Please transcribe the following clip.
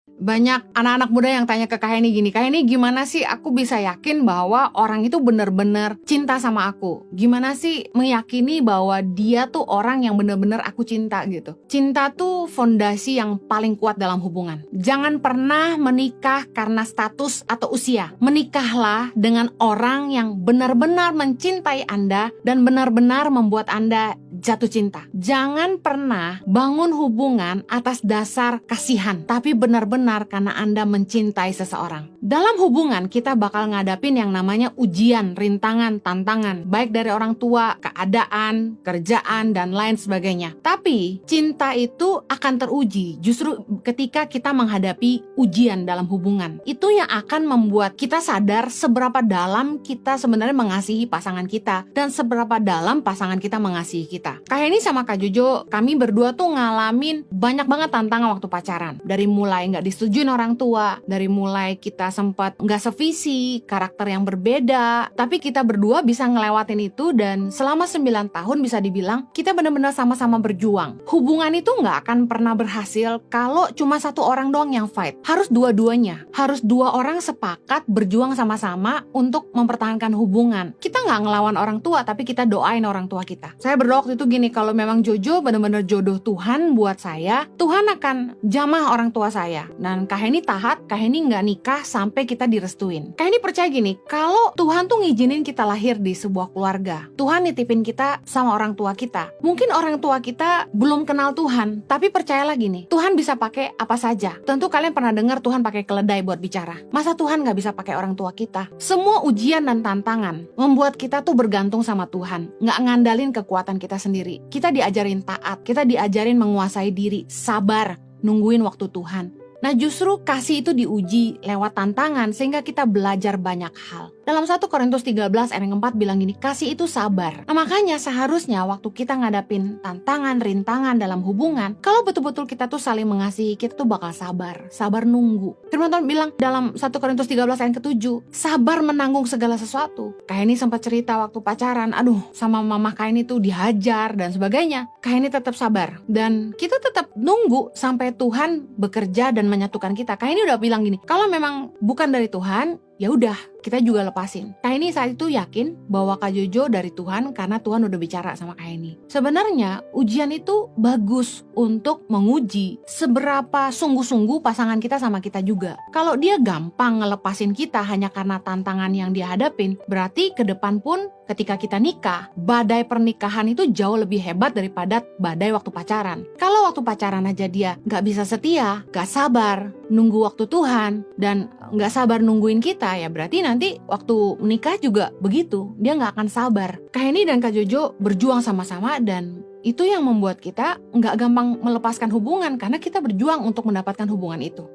Banyak anak-anak muda yang tanya ke Kak Heni gini, Kak Heni gimana sih aku bisa yakin bahwa orang itu benar-benar cinta sama aku? Gimana sih meyakini bahwa dia tuh orang yang benar-benar aku cinta gitu? Cinta tuh fondasi yang paling kuat dalam hubungan. Jangan pernah menikah karena status atau usia. Menikahlah dengan orang yang benar-benar mencintai Anda dan benar-benar membuat Anda jatuh cinta. Jangan pernah bangun hubungan atas dasar kasihan, tapi benar-benar karena Anda mencintai seseorang. Dalam hubungan kita bakal ngadapin yang namanya ujian, rintangan, tantangan, baik dari orang tua, keadaan, kerjaan, dan lain sebagainya. Tapi cinta itu akan teruji justru ketika kita menghadapi ujian dalam hubungan. Itu yang akan membuat kita sadar seberapa dalam kita sebenarnya mengasihi pasangan kita dan seberapa dalam pasangan kita mengasihi kita. Kak Heni sama Kak Jojo, kami berdua tuh ngalamin banyak banget tantangan waktu pacaran. Dari mulai nggak disetujuin orang tua, dari mulai kita sempat nggak sevisi, karakter yang berbeda, tapi kita berdua bisa ngelewatin itu dan selama 9 tahun bisa dibilang kita benar-benar sama-sama berjuang. Hubungan itu nggak akan pernah berhasil kalau cuma satu orang doang yang fight. Harus dua-duanya, harus dua orang sepakat berjuang sama-sama untuk mempertahankan hubungan. Kita nggak ngelawan orang tua, tapi kita doain orang tua kita. Saya berdoa waktu itu gini, kalau memang Jojo benar-benar jodoh Tuhan buat saya, Tuhan akan jamah orang tua saya. Dan Kak Heni taat, Kak Heni nggak nikah sampai kita direstuin. Kak Heni percaya gini, kalau Tuhan tuh ngizinin kita lahir di sebuah keluarga, Tuhan nitipin kita sama orang tua kita. Mungkin orang tua kita belum kenal Tuhan, tapi percayalah gini, Tuhan bisa pakai apa saja. Tentu kalian pernah dengar Tuhan pakai keledai buat bicara. Masa Tuhan nggak bisa pakai orang tua kita? Semua ujian dan tantangan membuat kita tuh bergantung sama Tuhan, nggak ngandalin kekuatan kita sendiri. Kita diajarin taat, kita diajarin menguasai diri, sabar, nungguin waktu Tuhan. Nah justru kasih itu diuji lewat tantangan sehingga kita belajar banyak hal. Dalam 1 Korintus 13 ayat yang keempat bilang gini, kasih itu sabar. Nah makanya seharusnya waktu kita ngadapin tantangan, rintangan dalam hubungan, kalau betul-betul kita tuh saling mengasihi, kita tuh bakal sabar, sabar nunggu. Firman Tuhan bilang dalam 1 Korintus 13 ayat ke-7, sabar menanggung segala sesuatu. Kak Heni sempat cerita waktu pacaran, aduh sama mama Kak Heni tuh dihajar dan sebagainya. Kak Heni tetap sabar dan kita tetap nunggu sampai Tuhan bekerja dan menyatukan kita. Kak Heni udah bilang gini, kalau memang bukan dari Tuhan, ya udah kita juga lepasin. Kak Heni saat itu yakin bahwa Kak Jojo dari Tuhan karena Tuhan udah bicara sama Kak Heni. Sebenarnya ujian itu bagus untuk menguji seberapa sungguh-sungguh pasangan kita sama kita juga. Kalau dia gampang ngelepasin kita hanya karena tantangan yang dia hadapin, berarti ke depan pun ketika kita nikah, badai pernikahan itu jauh lebih hebat daripada badai waktu pacaran. Kalau waktu pacaran aja dia gak bisa setia, gak sabar, nunggu waktu Tuhan, dan gak sabar nungguin kita, ya berarti nanti waktu menikah juga begitu, dia gak akan sabar. Kak Heni dan Kak Jojo berjuang sama-sama dan itu yang membuat kita gak gampang melepaskan hubungan karena kita berjuang untuk mendapatkan hubungan itu.